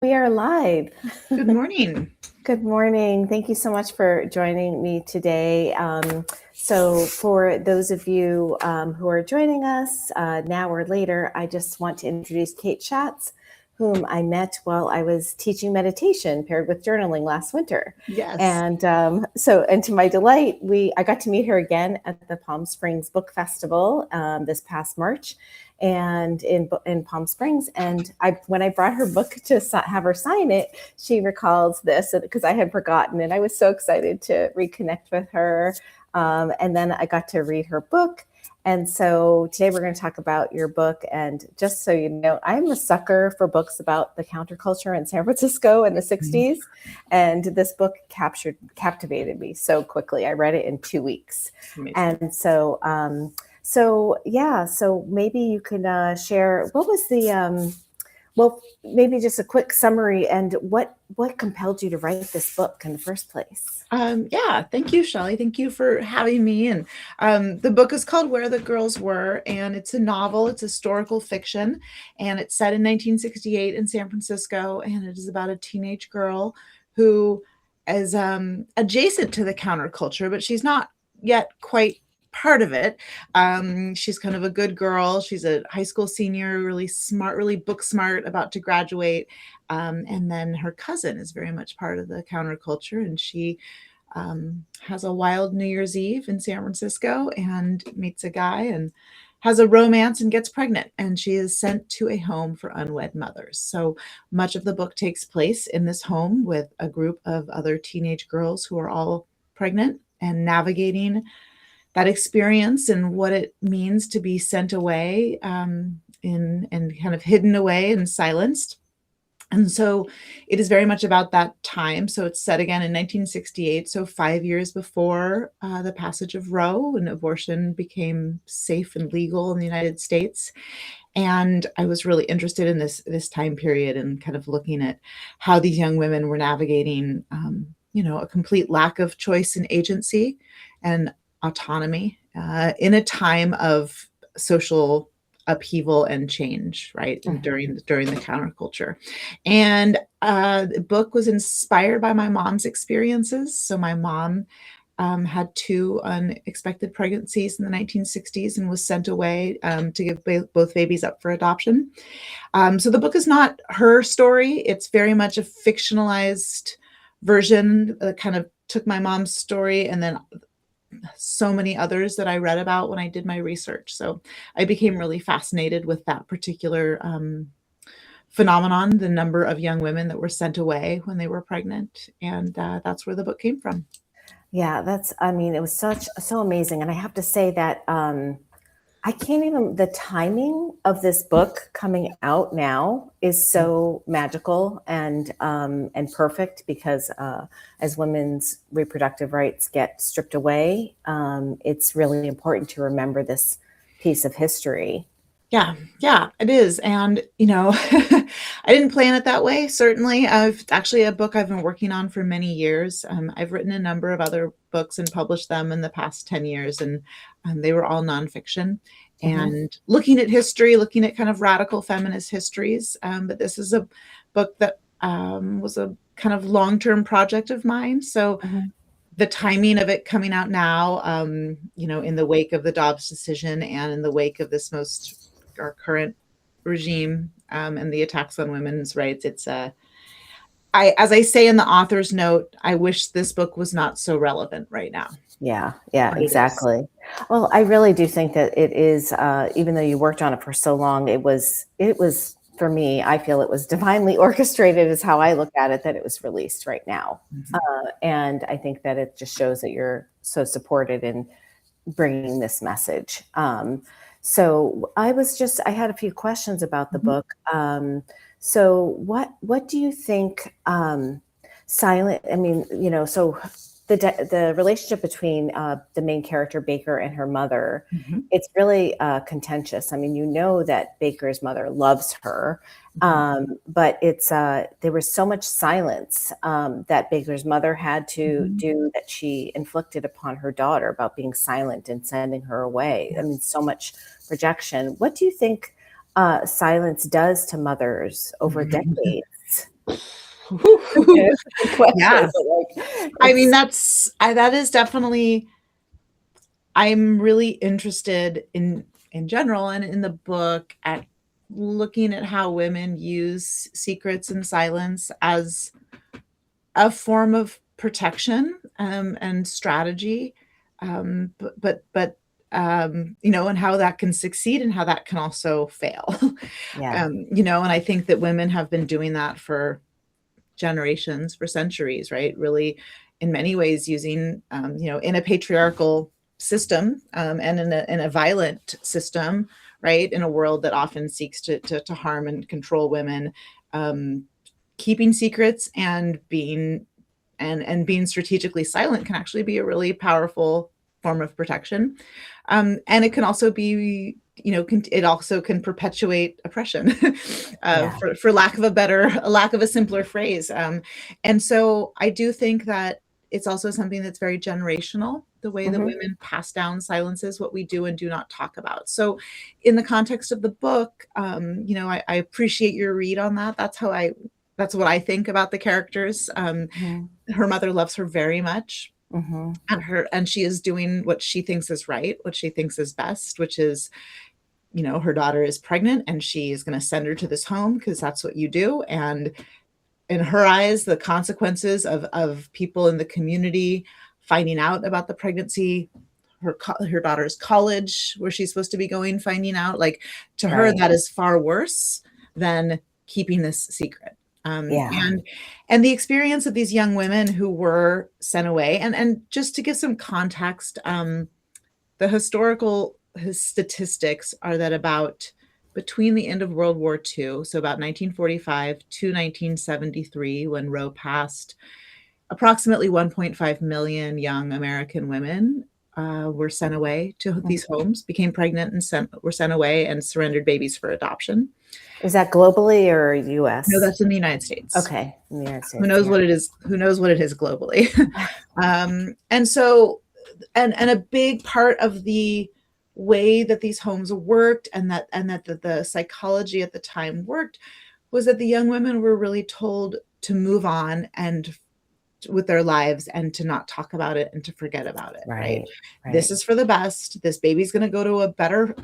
We are live. Good morning. Good morning. Thank you so much for joining me today. So, for those of you who are joining us now or later, I just want to introduce Kate Schatz, whom I met while I was teaching meditation paired with journaling last winter. Yes. And to my delight, I got to meet her again at the Palm Springs Book Festival this past March, and in Palm Springs. And when I brought her book to have her sign it, she recalls this because I had forgotten, and I was so excited to reconnect with her. And then I got to read her book. And so today we're going to talk about your book. And just so you know, I'm a sucker for books about the counterculture in San Francisco in the 60s. And this book captivated me so quickly. I read it in 2 weeks. Amazing. And so maybe you could share what was maybe just a quick summary and what compelled you to write this book in the first place. Yeah, thank you, Shelley. Thank you for having me. And the book is called Where the Girls Were, and it's a novel. It's historical fiction, and it's set in 1968 in San Francisco, and it is about a teenage girl who is adjacent to the counterculture, but she's not yet quite part of it. She's kind of a good girl. She's a high school senior, really smart, really book smart, about to graduate. And then her cousin is very much part of the counterculture, and she has a wild New Year's Eve in San Francisco and meets a guy and has a romance and gets pregnant, and she is sent to a home for unwed mothers. So much of the book takes place in this home with a group of other teenage girls who are all pregnant and navigating that experience and what it means to be sent away and kind of hidden away and silenced. And so it is very much about that time. So it's set again in 1968, so 5 years before the passage of Roe, and abortion became safe and legal in the United States. And I was really interested in this time period and kind of looking at how these young women were navigating, a complete lack of choice and agency and autonomy in a time of social upheaval and change, right? And during the counterculture. And the book was inspired by my mom's experiences. So my mom had 2 unexpected pregnancies in the 1960s and was sent away to give both babies up for adoption. So the book is not her story. It's very much a fictionalized version that kind of took my mom's story and then so many others that I read about when I did my research. So I became really fascinated with that particular phenomenon, the number of young women that were sent away when they were pregnant. And that's where the book came from. Yeah, it was so amazing. And I have to say that the timing of this book coming out now is so magical and perfect because as women's reproductive rights get stripped away, it's really important to remember this piece of history. Yeah, it is. And, I didn't plan it that way, certainly. I've actually a book I've been working on for many years. I've written a number of other books and published them in the past 10 years, and they were all nonfiction. And looking at history, looking at kind of radical feminist histories. But this is a book that was a kind of long-term project of mine. So the timing of it coming out now, in the wake of the Dobbs decision and in the wake of our current regime and the attacks on women's rights, it's as I say in the author's note, I wish this book was not so relevant right now. Yeah, exactly. Well, I really do think that it is, even though you worked on it for so long, it was for me, I feel it was divinely orchestrated is how I look at it, that it was released right now. And I think that it just shows that you're so supported in bringing this message. So I had a few questions about the book. So what do you think the relationship between the main character Baker and her mother, it's really contentious. That Baker's mother loves her, but there was so much silence that Baker's mother had to do, that she inflicted upon her daughter about being silent and sending her away. So much projection. What do you think silence does to mothers over decades? Whew. It's a good question, Yeah. but like I mean, it's that is definitely, I'm really interested in general and in the book at looking at how women use secrets and silence as a form of protection, and strategy, and how that can succeed and how that can also fail. yeah. And I think that women have been doing that for generations, for centuries, right? Really, in many ways, using, in a patriarchal system, and in a violent system, right? In a world that often seeks to harm and control women, um, keeping secrets and being strategically silent can actually be a really powerful form of protection. And it can also be, it also can perpetuate oppression, Yeah. for lack of a simpler phrase. And so I do think that it's also something that's very generational, the way that Mhm. women pass down silences, what we do and do not talk about. So, in the context of the book, I appreciate your read on that. That's what I think about the characters. Mhm. Her mother loves her very much, Mhm. and she is doing what she thinks is right, what she thinks is best, which is, her daughter is pregnant and she is going to send her to this home because that's what you do. And in her eyes, the consequences of people in the community finding out about the pregnancy, her daughter's college where she's supposed to be going, finding out, like, to her Right. that is far worse than keeping this secret. um, Yeah. and and the experience of these young women who were sent away, and just to give some context, the historical statistics are that about between the end of World War II, so about 1945 to 1973, when Roe passed, approximately 1.5 million young American women were sent away to Mhm. these homes, became pregnant, and were sent away and surrendered babies for adoption. Is that globally or No, US? that's in the United States. Okay, in the United Who States, knows yeah. what it is? Who knows what it is globally? And so, and a big part of the way that these homes worked, and that the psychology at the time worked, was that the young women were really told to move on and with their lives, and to not talk about it and to forget about it, right? Right, This right. is for the best. This baby's going to go to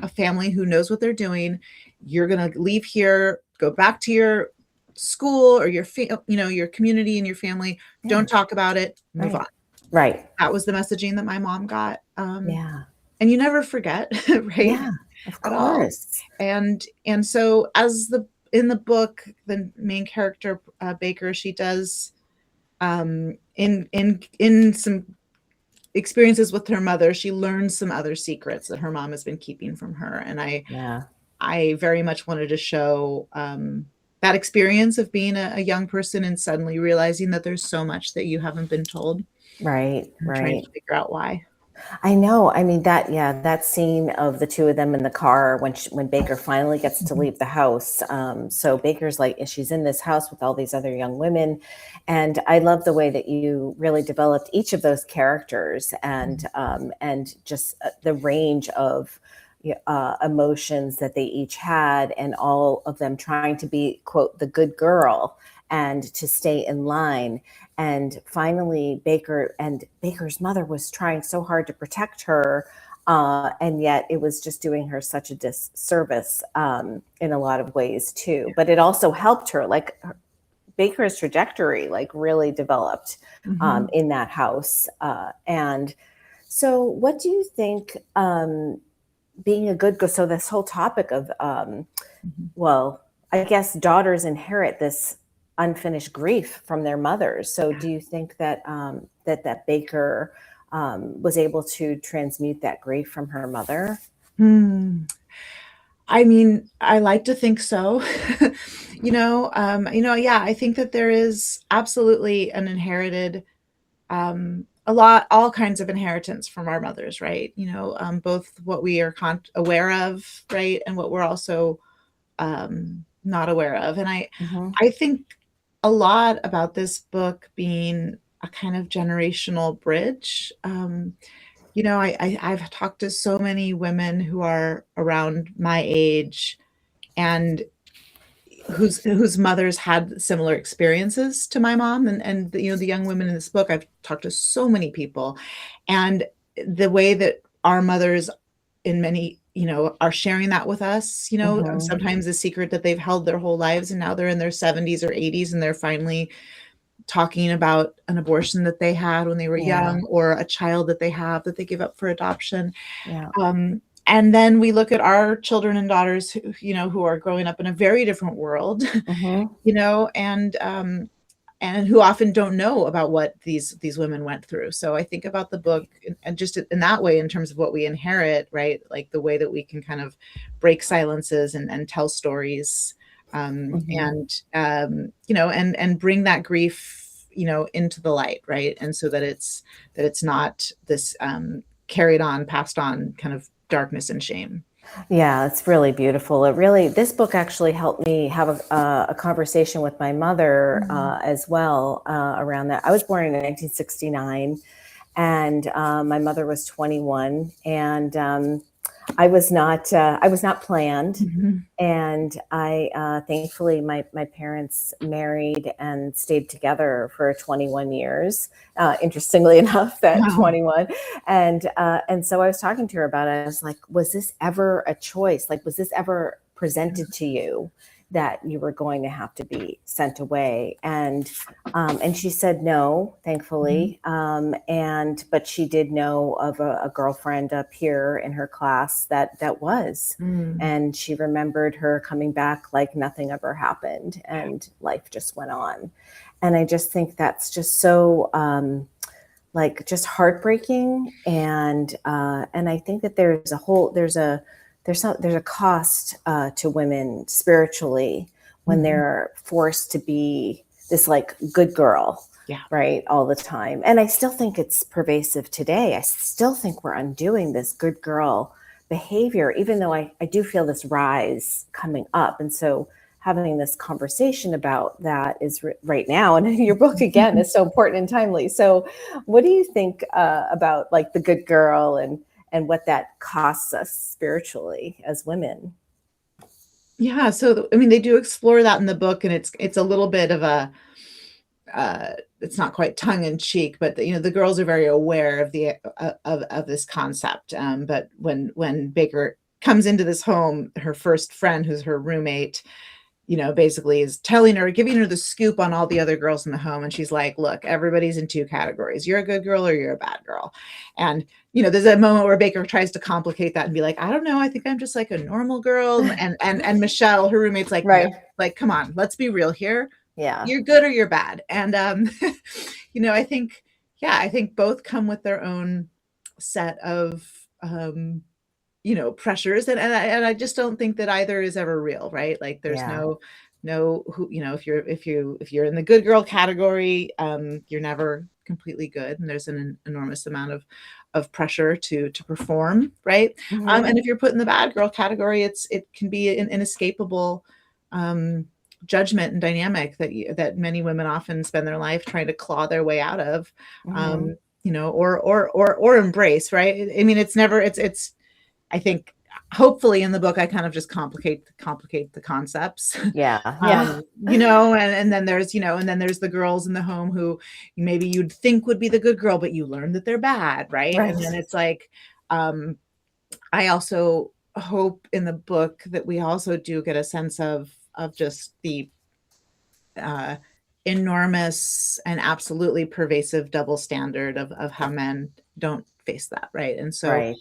a family who knows what they're doing. You're going to leave here, go back to your school or your community and your family. Yeah, Don't talk about it. Move on. right. Right. That was the messaging that my mom got. Yeah. And you never forget, right? Yeah, of At all. course. And so, as the in the book, the main character, Baker, she does, in some experiences with her mother, she learns some other secrets that her mom has been keeping from her. And Yeah. I very much wanted to show, that experience of being a young person and suddenly realizing that there's so much that you haven't been told, Right, and trying right. to figure out why. I know. I mean, that scene of the two of them in the car when Baker finally gets to Mhm. leave the house. So Baker's like, she's in this house with all these other young women, and I love the way that you really developed each of those characters, and just the range of emotions that they each had, and all of them trying to be, quote, the good girl and to stay in line. And finally, Baker's mother was trying so hard to protect her, and yet it was just doing her such a disservice, in a lot of ways too. But it also helped her, like Baker's trajectory, like really developed, Mhm. in that house. And so, what do you think? Being a good, so this whole topic of, Mhm. well, I guess daughters inherit this unfinished grief from their mothers. So Yeah. do you think that that Baker, was able to transmute that grief from her mother? Hmm. I mean, I like to think so. Yeah, I think that there is absolutely an inherited, all kinds of inheritance from our mothers, right? Both what we are aware of, right, and what we're also, not aware of. And Hmm. I think a lot about this book being a kind of generational bridge. I've talked to so many women who are around my age, and whose mothers had similar experiences to my mom, and the young women in this book, I've talked to so many people, and the way that our mothers in many, are sharing that with us, Mhm. sometimes a secret that they've held their whole lives, and now they're in their 70s or 80s and they're finally talking about an abortion that they had when they were Yeah. young, or a child that they have that they give up for adoption. Yeah. And then we look at our children and daughters who are growing up in a very different world, Mhm. and who often don't know about what these women went through. So I think about the book and just in that way, in terms of what we inherit, right? Like the way that we can kind of break silences and tell stories, Mhm. and bring that grief, into the light, right? And so that it's not this carried on, passed on kind of darkness and shame. Yeah, it's really beautiful. This book actually helped me have a conversation with my mother Mhm. as well around that. I was born in 1969, and my mother was 21, and I was not planned. Mhm. And I thankfully my parents married and stayed together for 21 years. Interestingly enough, that Wow. 21, and so I was talking to her about it. I was like, was this ever a choice? Like, was this ever presented to you that you were going to have to be sent away? And she said no, Mhm. thankfully. But she did know of a girlfriend up here in her class that was, Mm. and she remembered her coming back like nothing ever happened, and life just went on. And I just think that's just so like just heartbreaking, and I think that there's a cost to women spiritually when Mhm. they're forced to be this like good girl, Yeah. right, all the time. And I still think it's pervasive today. I still think we're undoing this good girl behavior, even though I do feel this rise coming up. And so having this conversation about that is right now, and your book again is so important and timely. So what do you think about like the good girl and what that costs us spiritually as women? Yeah, so I mean, they do explore that in the book, and it's a little bit of a it's not quite tongue in cheek, but the girls are very aware of the of this concept. But when Baker comes into this home, her first friend, who's her roommate, basically is telling her, giving her the scoop on all the other girls in the home. And she's like, look, everybody's in two categories. You're a good girl or you're a bad girl. And, there's a moment where Baker tries to complicate that and be like, I don't know. I think I'm just like a normal girl. And Michelle, her roommate's like, no, Right. like, come on, let's be real here. Yeah. You're good or you're bad. And, I think, yeah, I think both come with their own set of, pressures, and I just don't think that either is ever real, right? Like there's Yeah. no who, if you're in the good girl category, you're never completely good, and there's an enormous amount of pressure to perform, right? Hmm. And if you're put in the bad girl category, it can be an inescapable um judgment and dynamic that many women often spend their life trying to claw their way out of, Hmm. or embrace, right? I mean, it's never it's I think hopefully in the book I kind of just complicate the concepts. Yeah. Yeah. And then there's the girls in the home who maybe you'd think would be the good girl, but you learn that they're bad, right? And then Right. it's like, um, I also hope in the book that we also do get a sense of just the uh, enormous and absolutely pervasive double standard of how men don't face that, right? And so Right.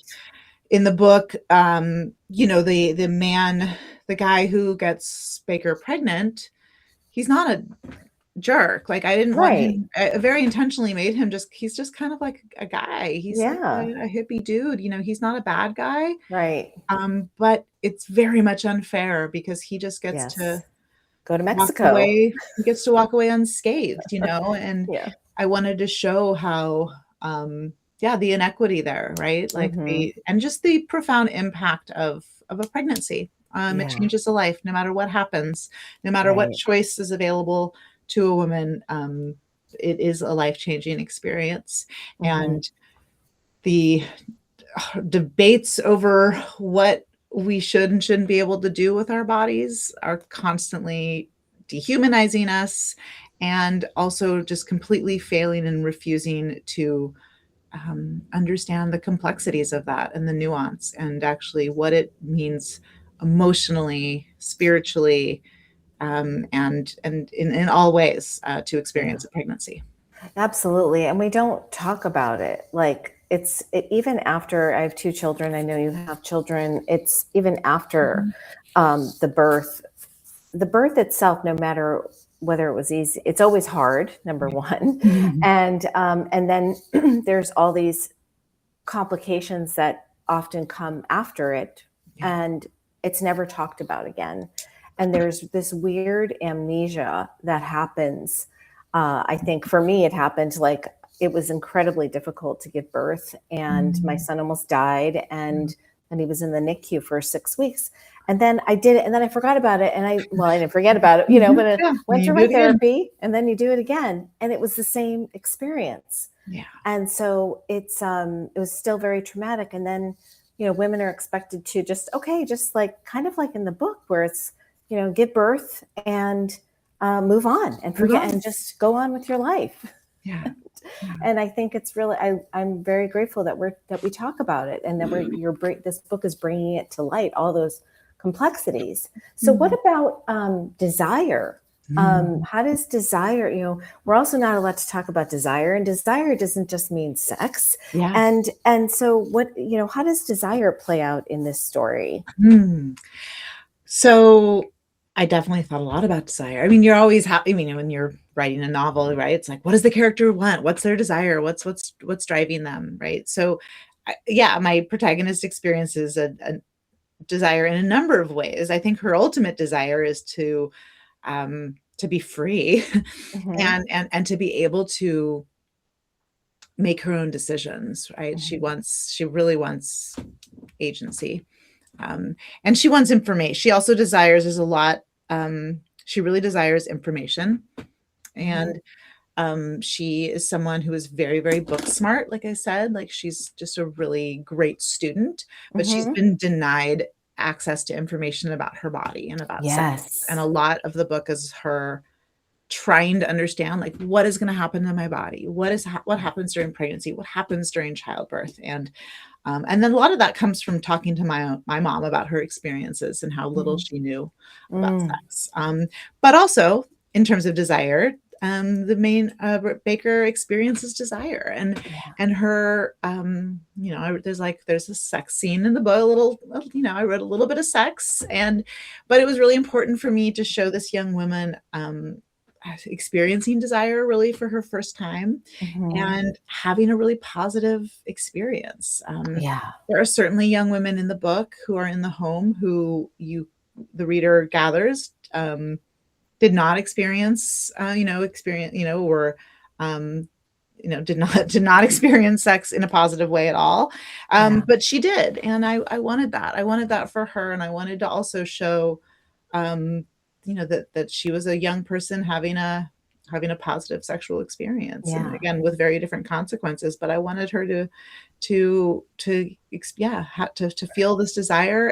in the book, the man, the guy who gets Baker pregnant, he's not a jerk. Like I didn't want Right. him. I very intentionally made him he's just kind of like a guy. He's like Yeah. a hippie dude. He's not a bad guy. Right. But it's very much unfair because he just gets to Yes. Go to walk Mexico. away. He gets to walk away unscathed, and Yeah. I wanted to show how, yeah, the inequity there, right? Like Hmm. and just the profound impact of a pregnancy. It Yeah. changes a life no matter what happens, no matter what Right. choice is available to a woman. It is a life-changing experience. Hmm. And the debates over what we should and shouldn't be able to do with our bodies are constantly dehumanizing us, and also just completely failing and refusing to understand the complexities of that and the nuance and actually what it means emotionally, spiritually, and in all ways to Yeah. experience a pregnancy. Absolutely. And we don't talk about it. Like even after I have two children, I know you have children. It's even after Mhm. the birth itself, no matter whether it was easy, it's always hard, number one. Mhm. And then there's all these complications that often come after it, Yeah. and it's never talked about again. And there's this weird amnesia that happens. I think for me, it happened like it was incredibly difficult to give birth, and my Mhm. son almost died, and he was in the NICU for 6 weeks. And then I did it, and then I forgot about it. And I didn't forget about it, Mhm. but I Yeah, went you through do my it again. therapy, and then you do it again. And it was the same experience. Yeah. And so it was still very traumatic. And then women are expected to just like kind of like in the book where it's give birth and move on and Move forget on. and just go on with your life. Yeah. Yeah. And I think it's really I'm very grateful that we talk about it, and that this book is bringing it to light, all those complexities. So what Mhm. about desire? Mm. How does desire, we're also not allowed to talk about desire, and desire doesn't just mean sex. Yeah. And so how does desire play out in this story? Mm. So I definitely thought a lot about desire. I mean, you're always I mean, when you're writing a novel, right? It's like, what does the character want? What's their desire? What's driving them, right? So, yeah, my protagonist experiences a desire in a number of ways. I think her ultimate desire is to be free Hmm. and to be able to make her own decisions, right? Hmm. She really wants agency. And she wants information. She also desires there's a lot, she really desires information. Hmm. And she is someone who is very, very book smart, like I said, like she's just a really great student, but she's Hmm. been denied access to information about her body and about sex. And a Yes. lot of the book is her trying to understand like what is going to happen to my body, what happens during pregnancy, what happens during childbirth, and then a lot of that comes from talking to my mom about her experiences and how little Hmm. she knew about Mm. sex. But also in terms of desire, the main Baker experiences desire, Yeah. and her, there's a sex scene in the book, a little, I wrote a little bit of sex, but it was really important for me to show this young woman experiencing desire really for her first time Hmm. and having a really positive experience. Yeah. There are certainly young women in the book who are in the home who the reader gathers, did not experience, or, um, did not experience sex in a positive way at all. Yeah. But she did, and I wanted that. I wanted that for her, and I wanted to also show, um, that she was a young person having a positive sexual experience, and Yeah. again with very different consequences. But I wanted her to feel this desire,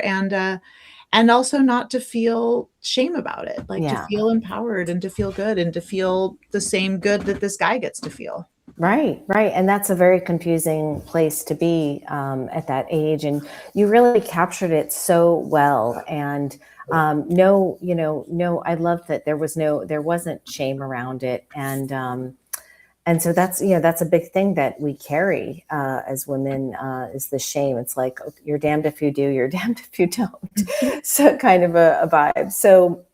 and also not to feel shame about it, like to Yeah. feel empowered and to feel good and to feel the same good that this guy gets to feel. Right, right. And that's a very confusing place to be at that age. And you really captured it so well. And no, no, I love that there wasn't shame around it. And so that's a big thing that we carry as women, is the shame. It's like, "Oh, you're damned if you do, you're damned if you don't." So kind of a vibe. So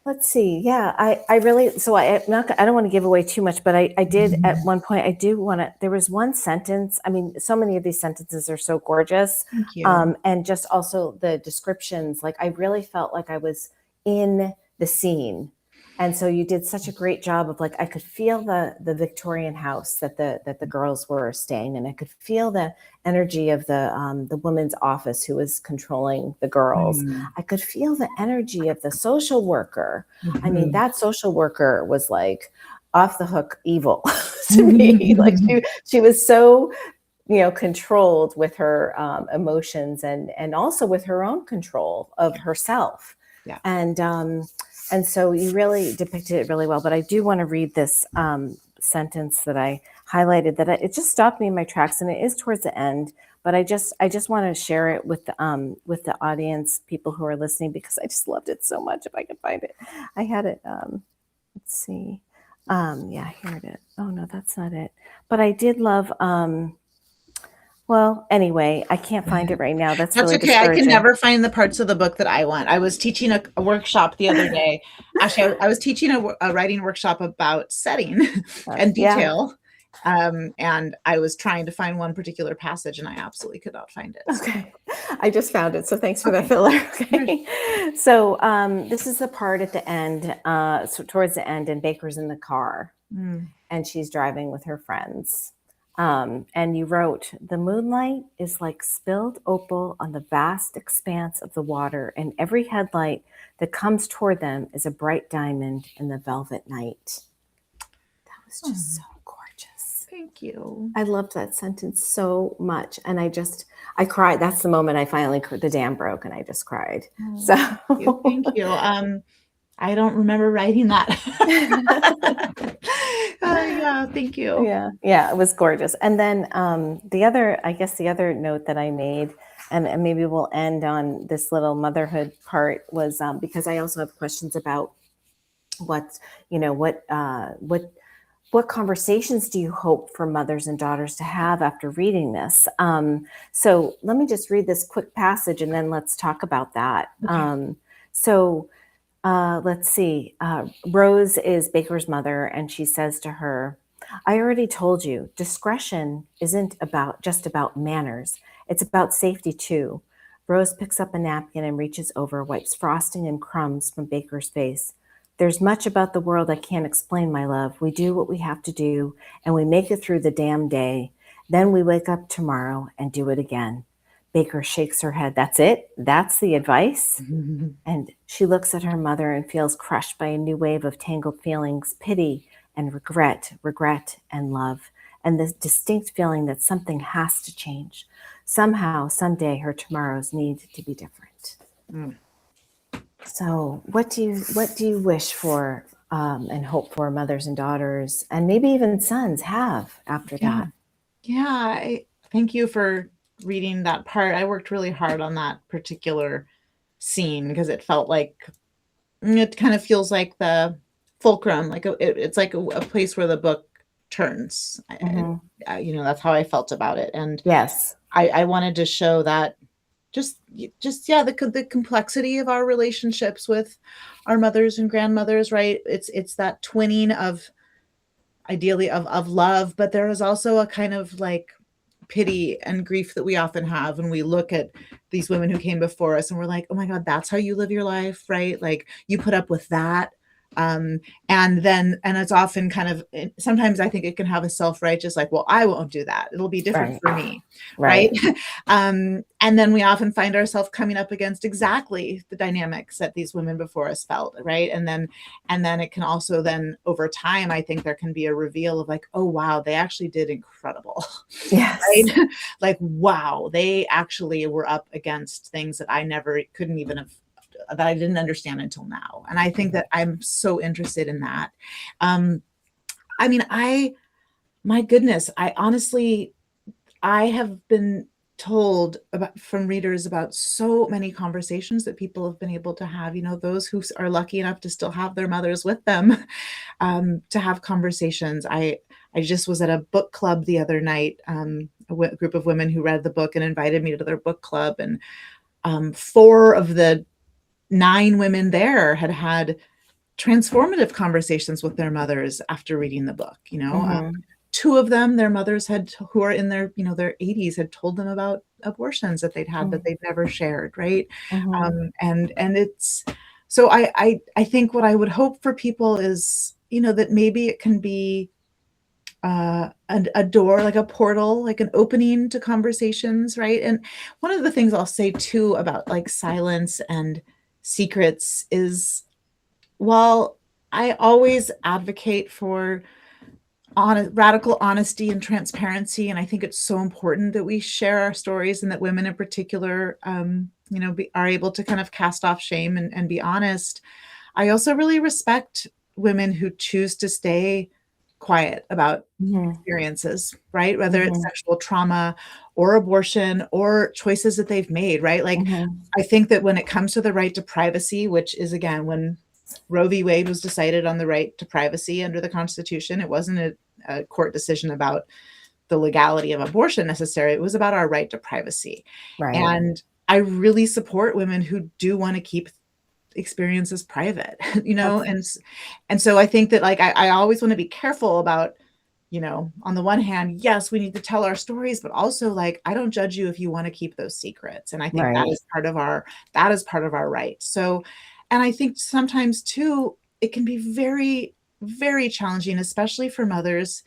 let's see. Yeah, I really, so I don't want to give away too much, but I did at Mhm. one point, I do want to, there was one sentence. I mean, so many of these sentences are so gorgeous. Thank you. And just also the descriptions, like I really felt like I was in the scene. And so you did such a great job of like, I could feel the Victorian house that the girls were staying in. I could feel the energy of the woman's office who was controlling the girls. Mm. I could feel the energy of the social worker. I mean, Mhm. that social worker was like off the hook evil to me. Like she was so controlled with her emotions, and also with her own control of herself. Yeah. And so you really depicted it really well. But I do want to read this sentence that I highlighted, that it just stopped me in my tracks, and it is towards the end. But I just want to share it with the audience, people who are listening, because I just loved it so much. If I could find it, I had it. Let's see. Yeah, here it is. Oh no, that's not it. But I did love. Well, anyway, I can't find it right now. That's really okay. I can discouraging. never find the parts of the book that I want. I was teaching a workshop the other day. Actually, I was teaching a writing workshop about setting and detail. And I was trying to find one particular passage, and I absolutely could not find it. Okay. I just found it. So thanks for the filler. Okay. So this is the part at the end, so towards the end, and Baker's in the car and she's driving with her friends. And you wrote, "The moonlight is like spilled opal on the vast expanse of the water, and every headlight that comes toward them is a bright diamond in the velvet night." That was just so gorgeous. Thank you. I loved that sentence so much. And I cried. That's the moment I finally, the dam broke and I just cried. So thank you. I don't remember writing that. Yeah, thank you. Yeah, it was gorgeous. And then the other note that I made, and maybe we'll end on this little motherhood part, was because I also have questions about what conversations do you hope for mothers and daughters to have after reading this? So let me just read this quick passage and then let's talk about that. Okay. Let's see. Rose is Baker's mother, and she says to her, "I already told you, discretion isn't just about manners. It's about safety too." Rose picks up a napkin and reaches over, wipes frosting and crumbs from Baker's face. "There's much about the world I can't explain, my love. We do what we have to do, and we make it through the damn day. Then we wake up tomorrow and do it again." Baker shakes her head. "That's it? That's the advice?" And she looks at her mother and feels crushed by a new wave of tangled feelings, pity and regret and love, and this distinct feeling that something has to change. Somehow, someday, her tomorrows need to be different. So what do you wish for and hope for mothers and daughters, and maybe even sons, have after that? Yeah, thank you for reading that part. I worked really hard on that particular scene because it felt like it kind of feels like the fulcrum, like it's like a place where the book turns. That's how I felt about it. And yes, I wanted to show that the complexity of our relationships with our mothers and grandmothers, right? It's that twinning of ideally of love, but there is also a kind of like pity and grief that we often have when we look at these women who came before us and we're like, oh my God, that's how you live your life, right? Like you put up with that. And it's often kind of, sometimes I think it can have a self-righteous, like, well, I won't do that. It'll be different for me. Right. And then we often find ourselves coming up against exactly the dynamics that these women before us felt. Right. And then it can also then over time, I think there can be a reveal of like, oh, wow, they actually did incredible. Yes. Right? Like, wow, they actually were up against things that I never couldn't even have, that I didn't understand until now. And I think that I'm so interested in that. My goodness, I have been told from readers about so many conversations that people have been able to have, those who are lucky enough to still have their mothers with them, to have conversations. I just was at a book club the other night, a group of women who read the book and invited me to their book club. And 4 of the 9 women there had transformative conversations with their mothers after reading the book. 2 of them, their mothers who are in their, their 80s, had told them about abortions that they'd had that they'd never shared. Right. And it's, so I think what I would hope for people is, that maybe it can be a door, like a portal, like an opening to conversations. Right. And one of the things I'll say too about like silence and secrets is, while I always advocate for radical honesty and transparency. And I think it's so important that we share our stories, and that women in particular, are able to kind of cast off shame and be honest. I also really respect women who choose to stay quiet about Mhm. experiences, right? Whether it's Mhm. sexual trauma or abortion or choices that they've made, right? Like, Mhm. I think that when it comes to the right to privacy, which is, again, when Roe v. Wade was decided on the right to privacy under the Constitution, it wasn't a court decision about the legality of abortion necessarily. It was about our right to privacy. Right. And I really support women who do want to keep experiences private, That's and so I think that, like, I always want to be careful about, on the one hand, yes, we need to tell our stories, but also, like, I don't judge you if you want to keep those secrets. And I think right. that is part of our right. So, and I think sometimes too, it can be very, very challenging, especially for mothers.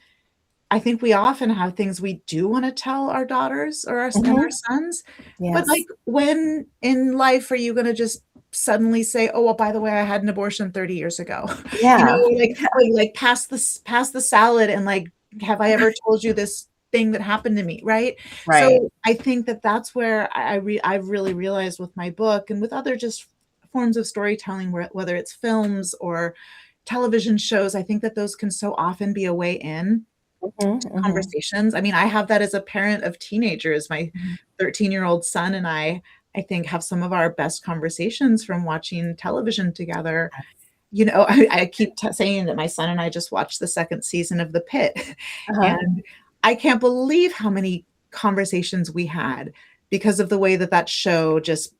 I think we often have things we do want to tell our daughters or our Mhm. sons, but, like, Yes. when in life are you going to just suddenly say, "Oh, well, by the way, I had an abortion 30 years ago," Yeah. like pass the salad, and, like, have I ever told you this thing that happened to me, right? Right. So I think that that's where I've really realized with my book and with other just forms of storytelling, whether it's films or television shows, I think that those can so often be a way in Mhm. Mhm. conversations. I mean, I have that as a parent of teenagers. My Mhm. 13-year-old son and I think, have some of our best conversations from watching television together. I keep saying that my son and I just watched the second season of The Pit, Uh-huh. and I can't believe how many conversations we had because of the way that that show just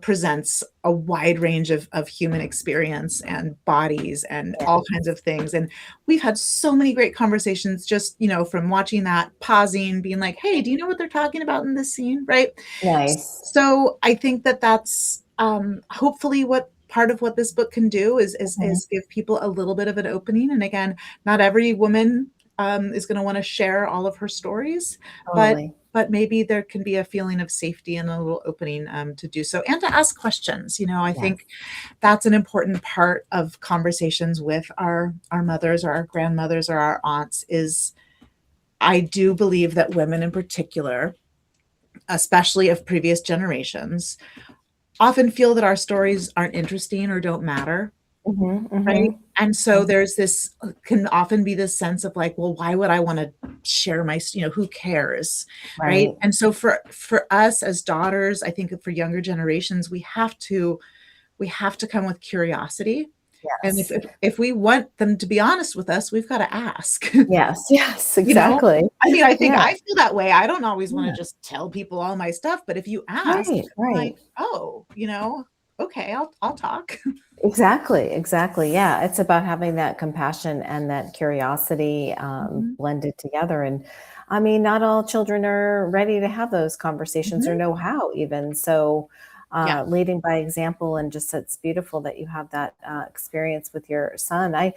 presents a wide range of human experience and bodies and Yeah. all kinds of things. And we've had so many great conversations just, from watching that, pausing, being like, hey, do you know what they're talking about in this scene? Right. Nice. So I think that that's hopefully what part of what this book can do Mhm. is give people a little bit of an opening. And again, not every woman is going to want to share all of her stories, but Totally. maybe there can be a feeling of safety and a little opening to do so, and to ask questions. I Yes. think that's an important part of conversations with our mothers or our grandmothers or our aunts. Is I do believe that women in particular, especially of previous generations, often feel that our stories aren't interesting or don't matter, Mhm. right? Mhm. And so Mhm. there's this can often be this sense of, like, well, why would I want to share who cares, right? Right. And so for us as daughters, I think for younger generations, we have to come with curiosity. And Yes. if we want them to be honest with us, we've got to ask. Yes. Yes. You know? Exactly. I mean, I think Yeah. I feel that way. I don't always wanna Yeah. just tell people all my stuff, but if you ask, Right. I'm like, Right. "Oh, okay, I'll talk." Exactly, exactly. Yeah, it's about having that compassion and that curiosity Mhm, blended together. And I mean, not all children are ready to have those conversations or mhm. know how, even. So, Yeah. leading by example, and just it's beautiful that you have that experience with your son. I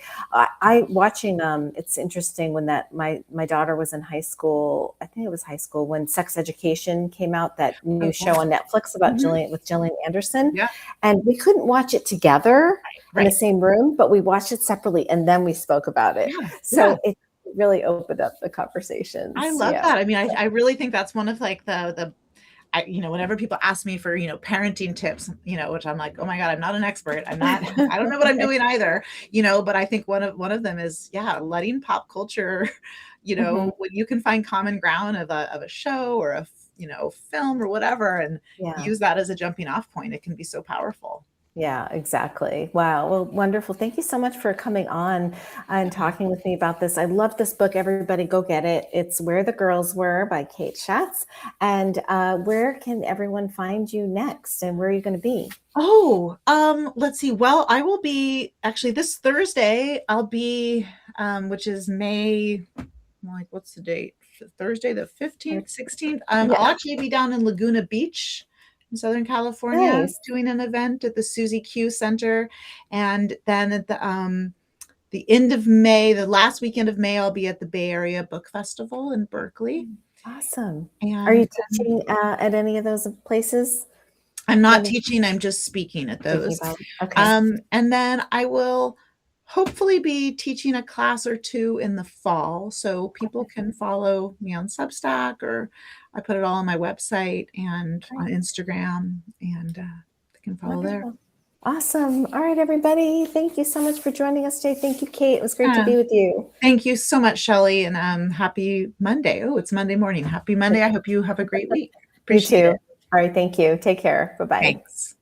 watching. It's interesting when that my daughter was in high school. I think it was high school when Sex Education came out, that new Oh, show yeah. on Netflix about Mhm. Gillian Anderson, Yeah. and we couldn't watch it together in the Right. same room, but we watched it separately and then we spoke about it. Yeah, yeah. So it really opened up the I conversations. love Yeah. that. I mean, I really think that's one of, like, whenever people ask me for, parenting tips, which I'm like, "Oh my god, I'm not an expert. I'm not I don't know what I'm doing either," but I think one of them is, yeah, letting pop culture, Mhm. when you can find common ground of a show or film or whatever, and Yeah. use that as a jumping off point, it can be so powerful. Yeah, exactly. Wow. Well, wonderful. Thank you so much for coming on and Yeah. talking with me about this. I love this book. Everybody go get it. It's Where the Girls Were by Kate Schatz. And where can everyone find you next? And where are you going to be? Oh, let's see. Well, I will be actually this Thursday, I'll be, which is May, like, what's the date? Thursday the 15th, 16th. I'll Yeah. actually be down in Laguna Beach in Southern California Nice. doing an event at the Susie Q Center. And then at the end of May, the last weekend of May, I'll be at the Bay Area Book Festival in Berkeley. Awesome. Are you And teaching at any of those places? I'm not Any teaching, I'm just speaking at speaking those. about? Okay. And then I will hopefully be teaching a class or two in the fall. So people can follow me on Substack, or I put it all on my website and on Instagram, and they can follow there. Wonderful. Awesome. All right, everybody. Thank you so much for joining us today. Thank you, Kate. It was great to be with you. Thank you so much, Shelley, and happy Monday. Oh, it's Monday morning. Happy Monday. I hope you have a great week. Appreciate You too. it. All right. Thank you. Take care. Bye-bye. Thanks.